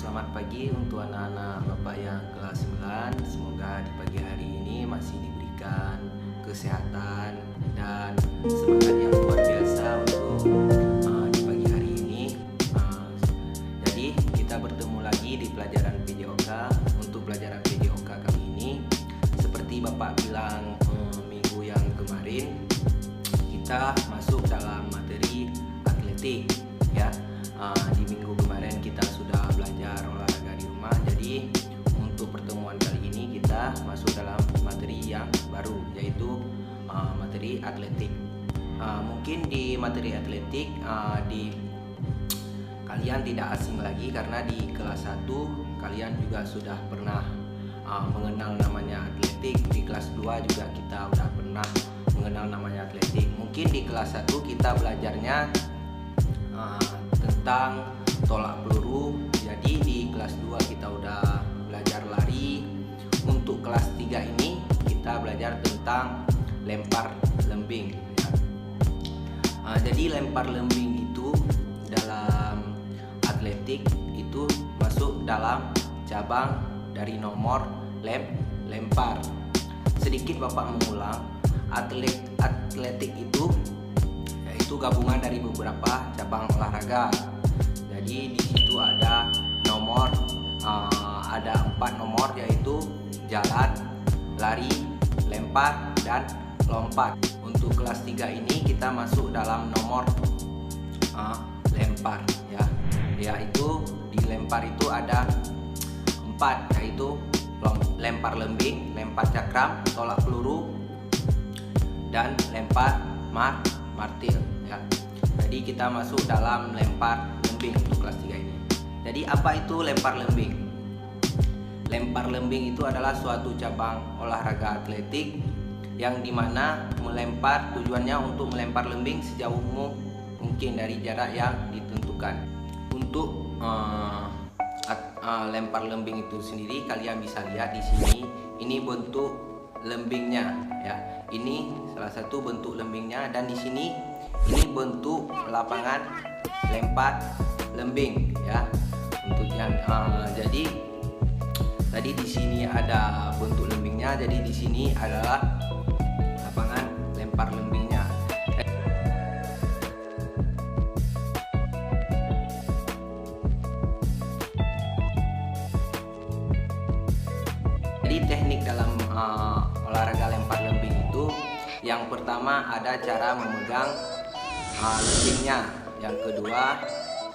Selamat pagi untuk anak-anak Bapak yang kelas 9. Semoga di pagi hari ini masih diberikan kesehatan dan semangat yang luar biasa untuk di pagi hari ini. Jadi kita bertemu lagi di pelajaran PJOK. Untuk pelajaran PJOK kali ini, seperti Bapak bilang minggu yang kemarin, kita masuk dalam materi atletik ya. Di minggu kemarin kita sudah belajar olahraga di rumah. Jadi untuk pertemuan kali ini kita masuk dalam materi yang baru, yaitu materi atletik. Mungkin di materi atletik kalian tidak asing lagi, karena di kelas 1 kalian juga sudah pernah mengenal namanya atletik. Di kelas 2 juga kita udah pernah mengenal namanya atletik. Mungkin di kelas 1 kita belajarnya tentang tolak peluru. Jadi di kelas 2 kita udah belajar lari. Untuk kelas 3 ini kita belajar tentang lempar lembing ya. Jadi lempar lembing itu dalam atletik itu masuk dalam cabang dari nomor lempar. Sedikit Bapak mengulang, atletik itu yaitu gabungan dari beberapa cabang olahraga. Jadi di situ ada ada 4 nomor, yaitu jalan, lari, lempar, dan lompat. Untuk kelas 3 ini kita masuk dalam nomor lempar ya. Yaitu di lempar itu ada 4, yaitu lempar lembing, lempar cakram, tolak peluru, dan lempar martil ya. Jadi kita masuk dalam lempar lembing untuk kelas 3 ini. Jadi apa itu lempar lembing? Lempar lembing itu adalah suatu cabang olahraga atletik yang dimana tujuannya untuk melempar lembing sejauh mungkin dari jarak yang ditentukan. Untuk lempar lembing itu sendiri kalian bisa lihat di sini. Ini bentuk lembingnya ya. Ini salah satu bentuk lembingnya, dan di sini ini bentuk lapangan lempar lembing ya. Untuk yang jadi tadi di sini ada bentuk lembingnya, jadi di sini adalah lapangan lempar lembingnya. Jadi teknik dalam olahraga lempar lembing itu, yang pertama ada cara memegang lembingnya. Yang kedua,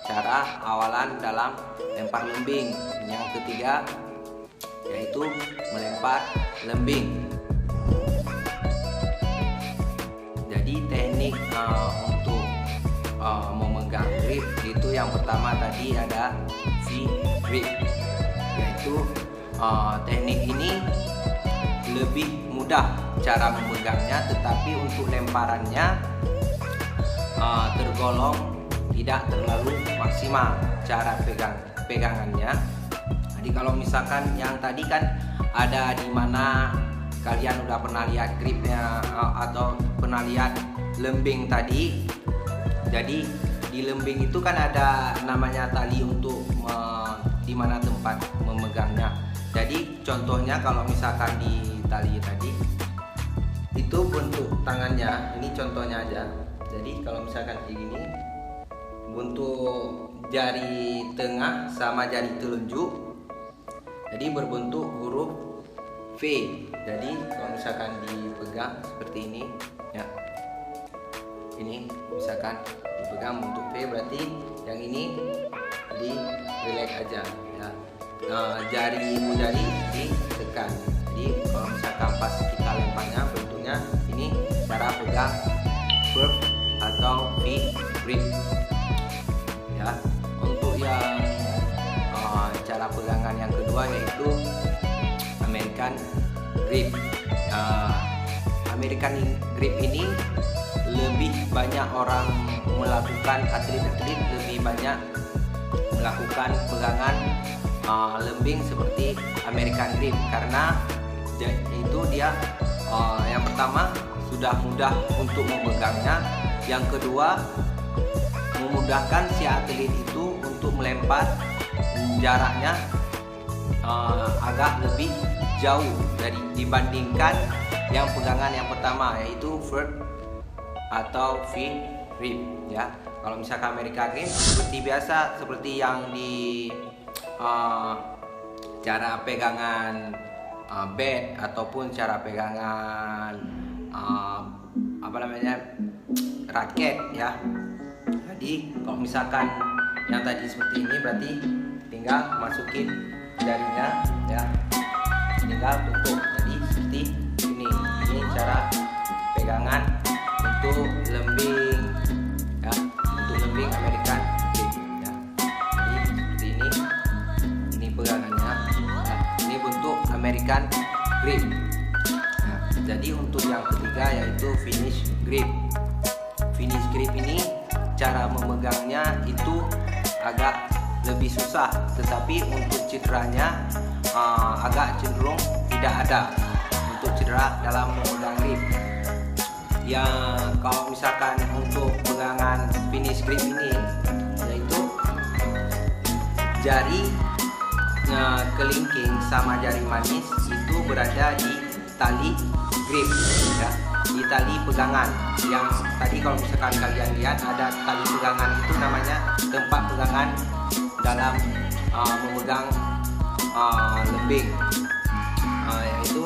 cara awalan dalam lempar lembing. Yang ketiga, yaitu melempar lembing. Jadi teknik untuk memegang grip itu, yang pertama tadi ada V-grip, yaitu teknik ini lebih mudah cara memegangnya, tetapi untuk lemparannya tergolong tidak terlalu maksimal cara pegangannya. Jadi kalau misalkan yang tadi kan ada di mana kalian udah pernah lihat gripnya atau pernah lihat lembing tadi. Jadi di lembing itu kan ada namanya tali untuk di mana tempat memegangnya. Jadi contohnya kalau misalkan di tali tadi itu bentuk tangannya, ini contohnya aja. Jadi kalau misalkan begini, bentuk jari tengah sama jari telunjuk jadi berbentuk huruf V. Jadi kalau misalkan dipegang seperti ini ya, ini misalkan dipegang bentuk V, berarti yang ini di relax aja ya. Jari ditekan. Jadi kalau misalkan pas kita lemparnya bentuknya ini cara pegang verb atau V-grip ya. Untuk yang cara pegangan yang kedua, yaitu American grip. American grip ini lebih banyak orang melakukan, atlet-atlet lebih banyak melakukan pegangan lembing seperti American grip, karena itu dia yang pertama sudah mudah untuk memegangnya, yang kedua memudahkan si atlet itu untuk melempar jaraknya agak lebih jauh dibandingkan yang pegangan yang pertama, yaitu vert atau V grip ya. Kalau misalkan American grip seperti biasa, seperti yang di cara pegangan bat ataupun cara pegangan raket ya. Jadi kalau misalkan yang tadi seperti ini, berarti tinggal masukin jarinya ya, tinggal tutup. Jadi seperti ini cara pegangan untuk lembing ya, untuk lembing American grip ya. Jadi seperti ini pegangannya ya. Ini bentuk American grip ya. Jadi untuk yang ketiga yaitu finish grip. Finish grip ini cara memegangnya itu agak lebih susah, tetapi untuk cederanya agak cenderung tidak ada untuk cedera dalam memegang grip. Yang kalau misalkan untuk pegangan finish grip ini, yaitu jari kelingking sama jari manis itu berada di tali grip ya, di tali pegangan. Yang tadi kalau misalkan kalian lihat ada tali pegangan, itu namanya tempat pegangan dalam memegang lembing, yaitu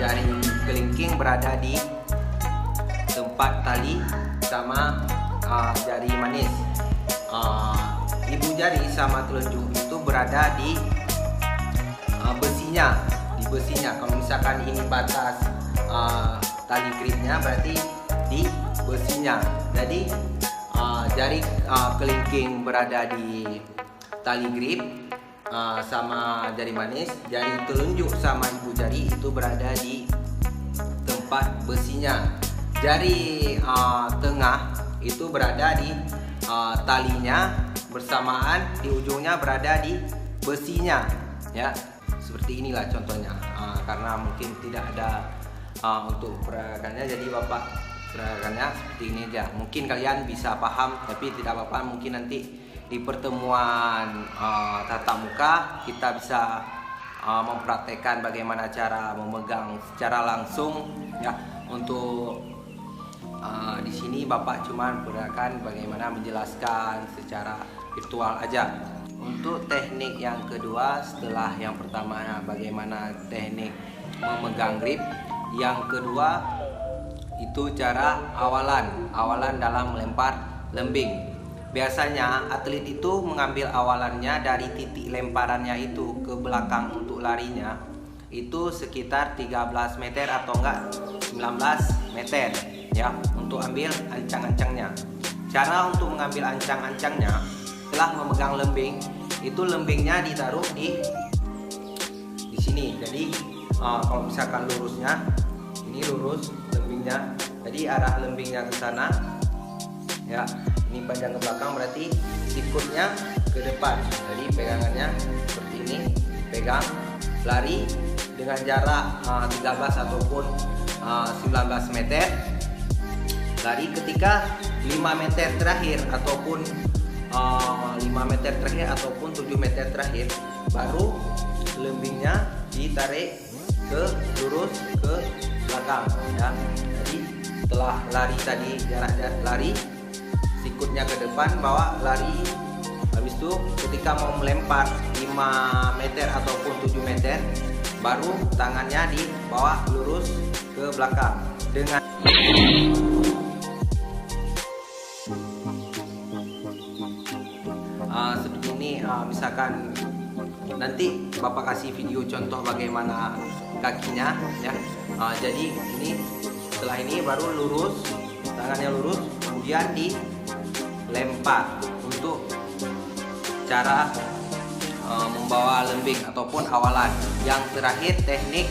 jari kelingking berada di tempat tali sama jari manis. Ibu jari sama telunjuk itu berada di besinya, Kalau misalkan ini batas tali gripnya, berarti di besinya. Jadi jari kelingking berada di tali grip sama jari manis, jari telunjuk sama ibu jari itu berada di tempat besinya. Jari tengah itu berada di talinya, bersamaan di ujungnya berada di besinya ya. Seperti inilah contohnya. Karena mungkin tidak ada untuk peragakannya, jadi bapak peragakannya seperti ini aja. Mungkin kalian bisa paham, tapi tidak apa-apa, mungkin nanti di pertemuan tatap muka kita bisa mempraktekkan bagaimana cara memegang secara langsung ya. Untuk di sini bapak cuma peragakan bagaimana menjelaskan secara virtual aja. Untuk teknik yang kedua, setelah yang pertama bagaimana teknik memegang grip, yang kedua itu cara awalan dalam melempar lembing. Biasanya atlet itu mengambil awalannya dari titik lemparannya itu ke belakang untuk larinya itu sekitar 13 meter atau enggak 19 meter ya, untuk ambil ancang-ancangnya. Cara untuk mengambil ancang-ancangnya setelah memegang lembing, itu lembingnya ditaruh di sini. Jadi kalau misalkan lurusnya, ini lurus lembingnya, jadi arah lembingnya ke sana ya. Ini panjang ke belakang, berarti sikutnya ke depan. Jadi pegangannya seperti ini, pegang, lari dengan jarak 13 ataupun 19 meter. Lari ketika 5 meter terakhir ataupun 5 meter terakhir ataupun 7 meter terakhir, baru lembingnya ditarik ke lurus ke belakang ya. Jadi setelah lari tadi, jarak lari, sikutnya ke depan, bawa lari. Habis itu ketika mau melempar 5 meter ataupun 7 meter, baru tangannya dibawa lurus ke belakang dengan seperti ini. Misalkan nanti bapak kasih video contoh bagaimana kakinya ya. Jadi ini setelah ini baru lurus, tangannya lurus, kemudian dilempar. Untuk cara membawa lembing ataupun awalan. Yang terakhir teknik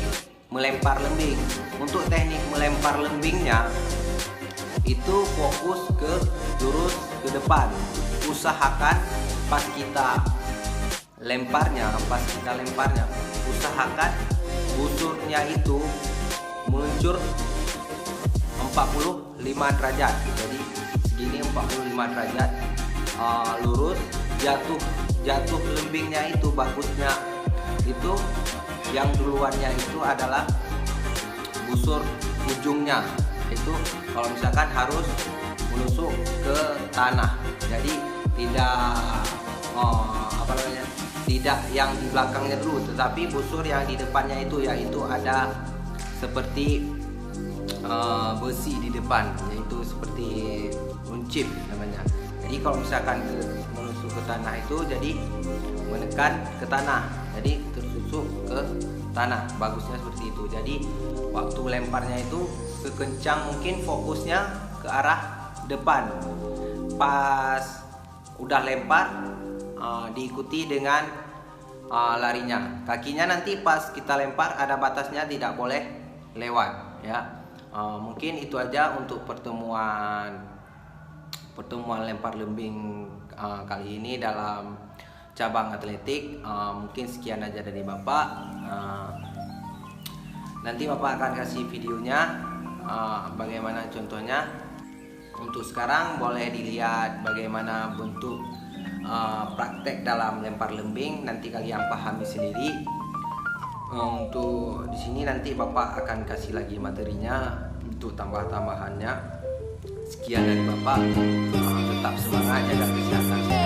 melempar lembing. Untuk teknik melempar lembingnya itu fokus ke lurus ke depan. Usahakan pas kita lemparnya, usahakan busurnya itu meluncur 45 derajat. Jadi segini 45 derajat lurus, jatuh lembingnya itu bagusnya itu yang duluannya itu adalah busur ujungnya. Itu kalau misalkan harus menusuk ke tanah, jadi tidak yang di belakangnya dulu, tetapi busur yang di depannya itu, yaitu ada seperti besi di depan, yaitu seperti runcip namanya. Jadi kalau misalkan menusuk ke tanah itu jadi menekan ke tanah, jadi tertusuk ke tanah, bagusnya seperti itu. Jadi waktu lemparnya itu sekencang mungkin, fokusnya ke arah depan. Pas udah lempar diikuti dengan larinya. Kakinya nanti pas kita lempar ada batasnya, tidak boleh lewat ya. Mungkin itu aja untuk pertemuan lempar lembing kali ini dalam cabang atletik. Mungkin sekian aja dari Bapak. Nanti Bapak akan kasih videonya bagaimana contohnya. Untuk sekarang boleh dilihat bagaimana bentuk praktek dalam lempar lembing, nanti kalian pahami sendiri. Untuk di sini nanti Bapak akan kasih lagi materinya untuk tambah-tambahannya. Sekian dari Bapak, tetap semangat, jaga kesehatan.